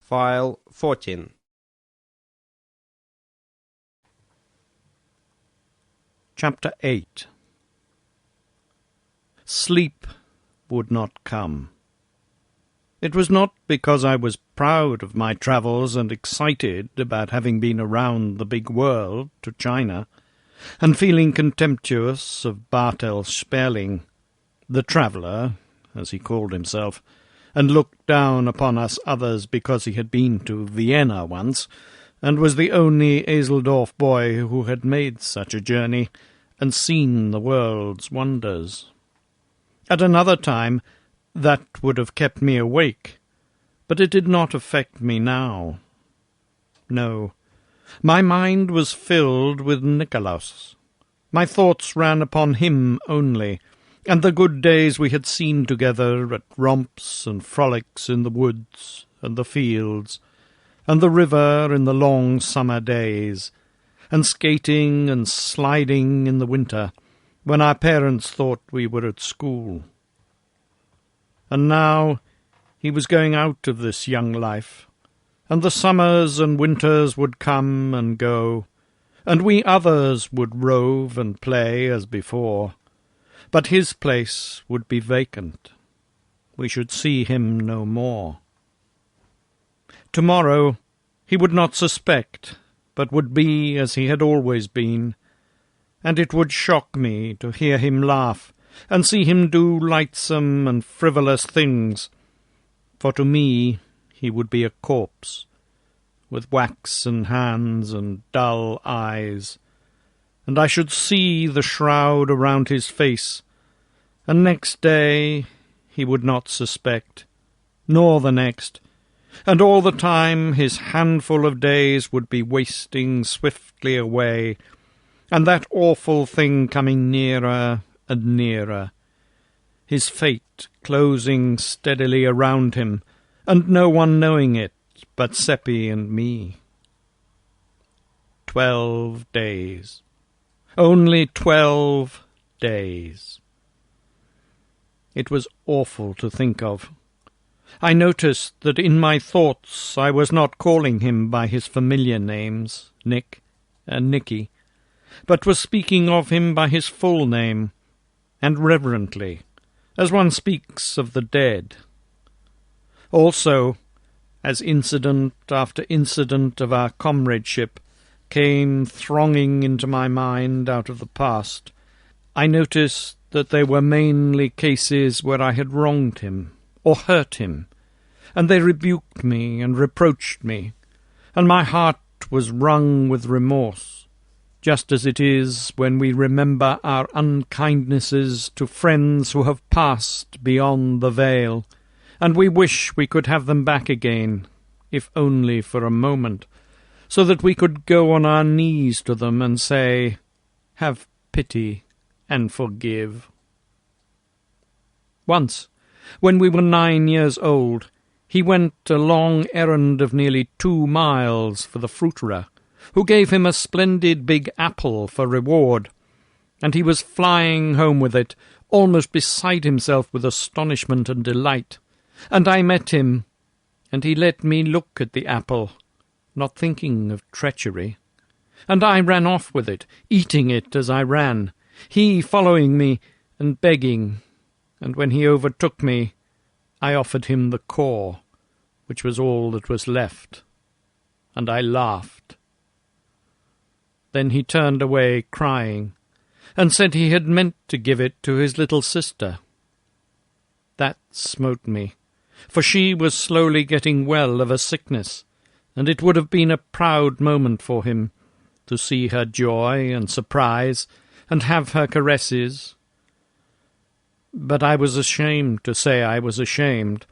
File 14. Chapter 8. Sleep would not come. It was not because I was proud of my travels and excited about having been around the big world to China, and feeling contemptuous of Bartel Sperling, the traveller, as he called himself, and looked down upon us others because he had been to Vienna once, and was the only Eseldorf boy who had made such a journey, and seen the world's wonders. At another time that would have kept me awake, but it did not affect me now. No, my mind was filled with Nikolaus. My thoughts ran upon him only, and the good days we had seen together at romps and frolics in the woods and the fields, and the river in the long summer days, and skating and sliding in the winter, when our parents thought we were at school. And now he was going out of this young life, and the summers and winters would come and go, and we others would rove and play as before, but his place would be vacant. We should see him no more. Tomorrow he would not suspect, but would be as he had always been, and it would shock me to hear him laugh, and see him do lightsome and frivolous things, for to me he would be a corpse, with waxen hands and dull eyes, and I should see the shroud around his face, and next day he would not suspect, nor the next, and all the time his handful of days would be wasting swiftly away, and that awful thing coming nearer and nearer, his fate closing steadily around him, and no one knowing it but Seppi and me. 12 days. Only 12 days. It was awful to think of. I noticed that in my thoughts I was not calling him by his familiar names, Nick and Nicky, but was speaking of him by his full name, and reverently, as one speaks of the dead. Also, as incident after incident of our comradeship came thronging into my mind out of the past, I noticed that they were mainly cases where I had wronged him, or hurt him, and they rebuked me and reproached me, and my heart was wrung with remorse, just as it is when we remember our unkindnesses to friends who have passed beyond the veil, and we wish we could have them back again, if only for a moment, so that we could go on our knees to them and say, "Have pity and forgive." Once, when we were 9 years old, he went a long errand of nearly 2 miles for the fruiterer, who gave him a splendid big apple for reward, and he was flying home with it, almost beside himself with astonishment and delight, and I met him, and he let me look at the apple, not thinking of treachery, and I ran off with it, eating it as I ran, he following me and begging, and when he overtook me, I offered him the core, which was all that was left, and I laughed. Then he turned away crying, and said he had meant to give it to his little sister. That smote me, for she was slowly getting well of a sickness, and it would have been a proud moment for him to see her joy and surprise, and have her caresses. But I was ashamed to say I was ashamed,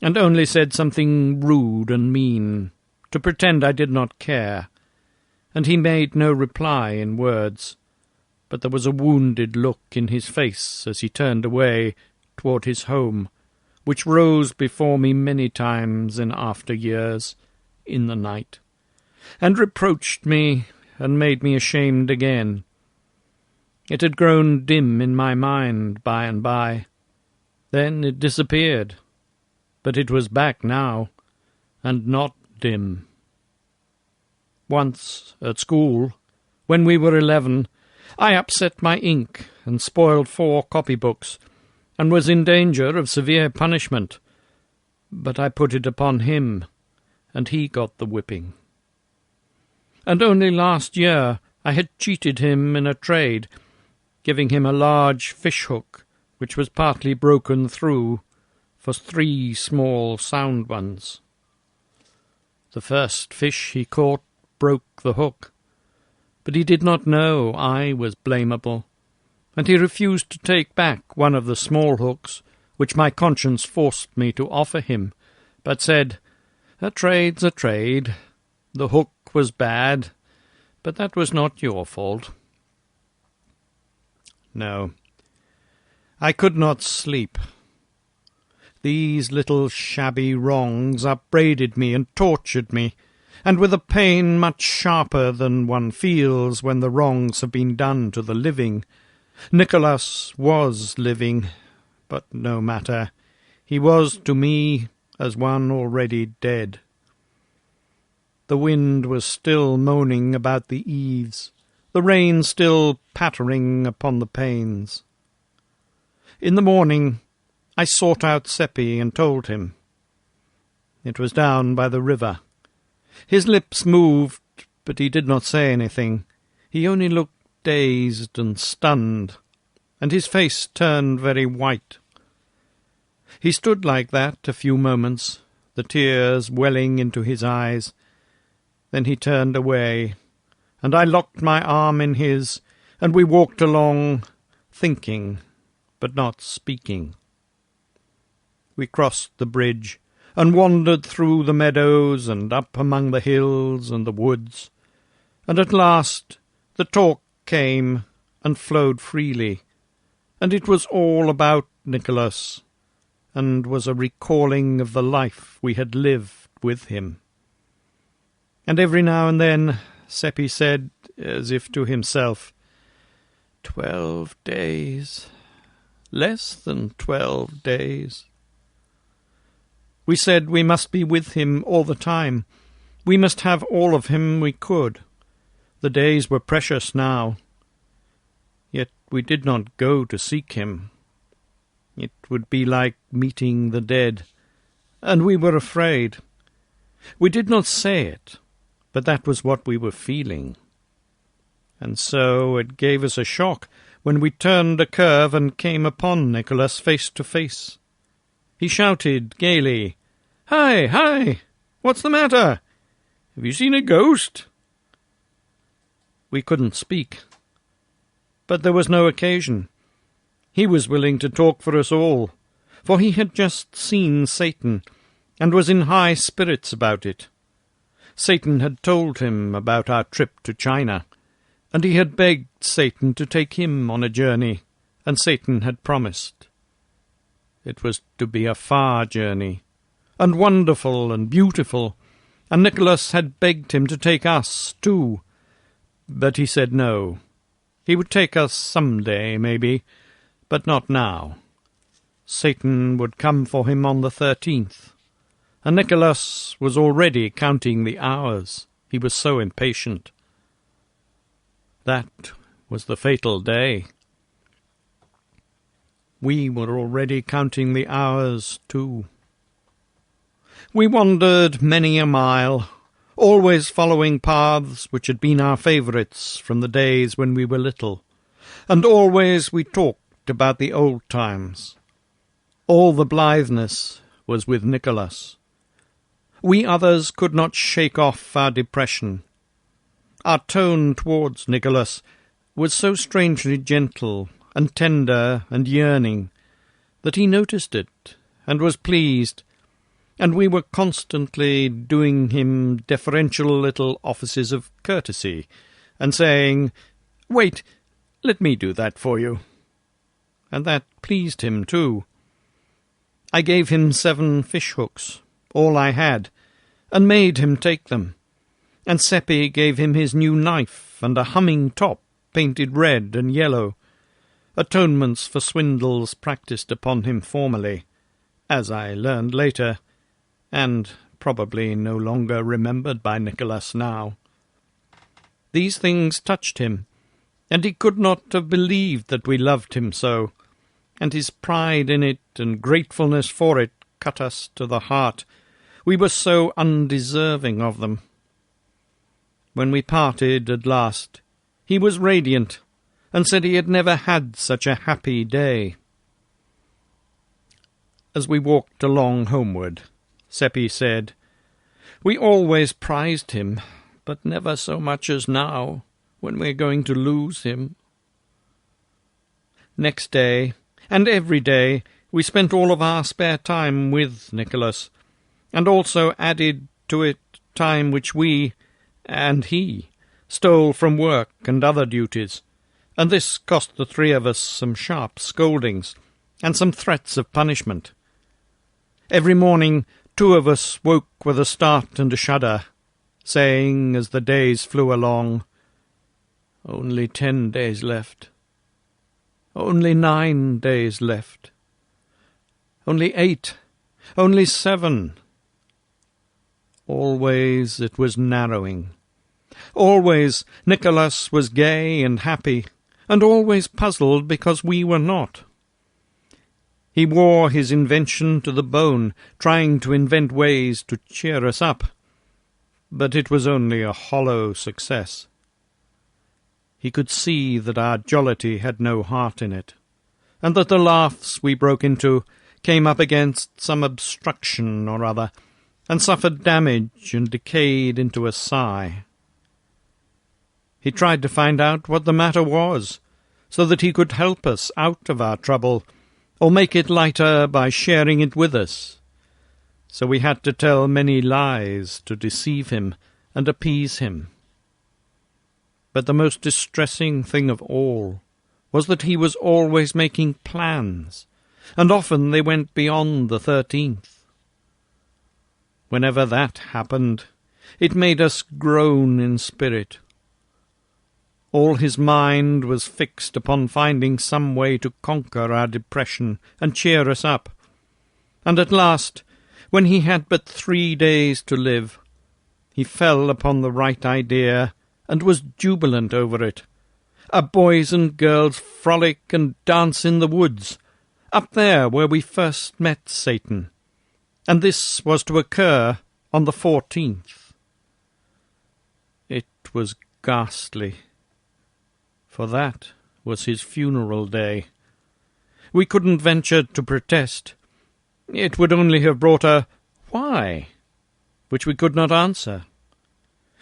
and only said something rude and mean, to pretend I did not care, and he made no reply in words, but there was a wounded look in his face as he turned away toward his home, which rose before me many times in after years, in the night, and reproached me and made me ashamed again. It had grown dim in my mind by and by. Then it disappeared, but it was back now, and not dim. Once, at school, when we were 11, I upset my ink and spoiled 4 copybooks, and was in danger of severe punishment. But I put it upon him, and he got the whipping. And only last year I had cheated him in a trade, giving him a large fish-hook, which was partly broken through, for 3 small sound ones. The first fish he caught broke the hook, but he did not know I was blamable, and he refused to take back one of the small hooks, which my conscience forced me to offer him, but said, "A trade's a trade. The hook was bad, but that was not your fault." No, I could not sleep. These little shabby wrongs upbraided me and tortured me, and with a pain much sharper than one feels when the wrongs have been done to the living. Nicholas was living, but no matter. He was to me as one already dead. The wind was still moaning about the eaves, the rain still pattering upon the panes. In the morning I sought out Seppi and told him. It was down by the river. His lips moved, but he did not say anything. He only looked dazed and stunned, and his face turned very white. He stood like that a few moments, the tears welling into his eyes. Then he turned away, and I locked my arm in his, and we walked along, thinking, but not speaking. We crossed the bridge, and wandered through the meadows and up among the hills and the woods, and at last the talk came and flowed freely, and it was all about Nicholas, and was a recalling of the life we had lived with him. And every now and then Seppi said, as if to himself, 12 days, less than 12 days. We said we must be with him all the time. We must have all of him we could. The days were precious now. Yet we did not go to seek him. It would be like meeting the dead, and we were afraid. We did not say it, but that was what we were feeling. And so it gave us a shock when we turned a curve and came upon Nicholas face to face. He shouted gaily, "Hi, hi! What's the matter? Have you seen a ghost?" We couldn't speak, but there was no occasion. He was willing to talk for us all, for he had just seen Satan, and was in high spirits about it. Satan had told him about our trip to China, and he had begged Satan to take him on a journey, and Satan had promised. It was to be a far journey, and wonderful and beautiful, and Nicholas had begged him to take us too, but he said no. He would take us some day, maybe, but not now. Satan would come for him on the 13th, and Nicholas was already counting the hours. He was so impatient. That was the fatal day. We were already counting the hours, too. We wandered many a mile, always following paths which had been our favourites from the days when we were little, and always we talked about the old times. All the blitheness was with Nicholas. We others could not shake off our depression. Our tone towards Nicholas was so strangely gentle and tender and yearning that he noticed it and was pleased, and we were constantly doing him deferential little offices of courtesy and saying, "Wait, let me do that for you." And that pleased him too. I gave him 7 fish-hooks, all I had, and made him take them, and Seppi gave him his new knife and a humming top painted red and yellow, atonements for swindles practised upon him formerly, as I learned later, and probably no longer remembered by Nicholas now. These things touched him, and he could not have believed that we loved him so, and his pride in it and gratefulness for it cut us to the heart. We were so undeserving of them. When we parted at last, he was radiant, and said he had never had such a happy day. As we walked along homeward, Seppi said, "We always prized him, but never so much as now, when we're going to lose him." Next day, and every day, we spent all of our spare time with Nicholas, and also added to it time which we, and he, stole from work and other duties, and this cost the three of us some sharp scoldings, and some threats of punishment. Every morning 2 of us woke with a start and a shudder, saying, as the days flew along, "Only 10 days left. Only 9 days left. Only 8. Only 7. Always it was narrowing. Always Nicholas was gay and happy, and always puzzled because we were not. He wore his invention to the bone, trying to invent ways to cheer us up, but it was only a hollow success. He could see that our jollity had no heart in it, and that the laughs we broke into came up against some obstruction or other, and suffered damage and decayed into a sigh. He tried to find out what the matter was, so that he could help us out of our trouble, or make it lighter by sharing it with us. So we had to tell many lies to deceive him and appease him. But the most distressing thing of all was that he was always making plans, and often they went beyond the 13th. Whenever that happened, it made us groan in spirit. All his mind was fixed upon finding some way to conquer our depression and cheer us up. And at last, when he had but 3 days to live, he fell upon the right idea and was jubilant over it. A boys and girls frolic and dance in the woods, up there where we first met Satan, and this was to occur on the 14th. It was ghastly, for that was his funeral day. We couldn't venture to protest. It would only have brought a "Why?" which we could not answer.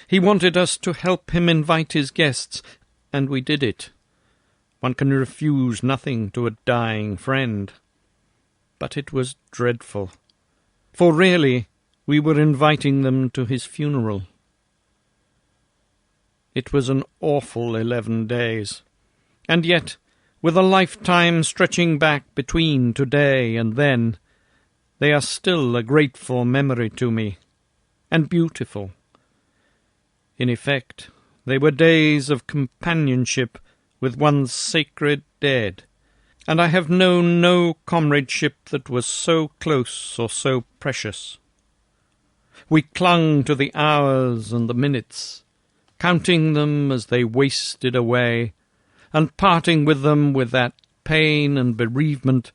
He wanted us to help him invite his guests, and we did it. One can refuse nothing to a dying friend. But it was dreadful, for really we were inviting them to his funeral. It was an awful 11 days, and yet, with a lifetime stretching back between today and then, they are still a grateful memory to me, and beautiful. In effect, they were days of companionship with one's sacred dead, and I have known no comradeship that was so close or so precious. We clung to the hours and the minutes, counting them as they wasted away, and parting with them with that pain and bereavement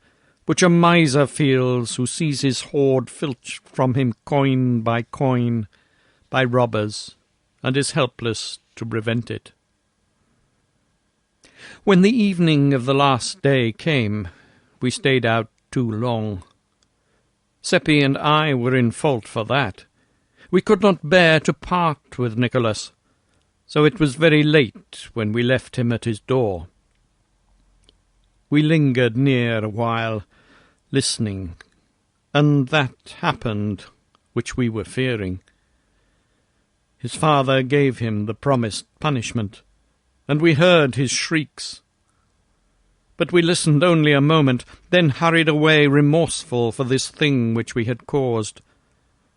which a miser feels who sees his hoard filched from him coin by robbers, and is helpless to prevent it. When the evening of the last day came, we stayed out too long. Seppi and I were in fault for that. We could not bear to part with Nicholas, so it was very late when we left him at his door. We lingered near a while, listening, and that happened which we were fearing. His father gave him the promised punishment, and we heard his shrieks. But we listened only a moment, then hurried away remorseful for this thing which we had caused,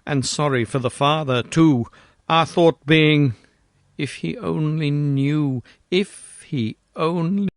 and sorry for the father, too, our thought being, if he only knew, if he only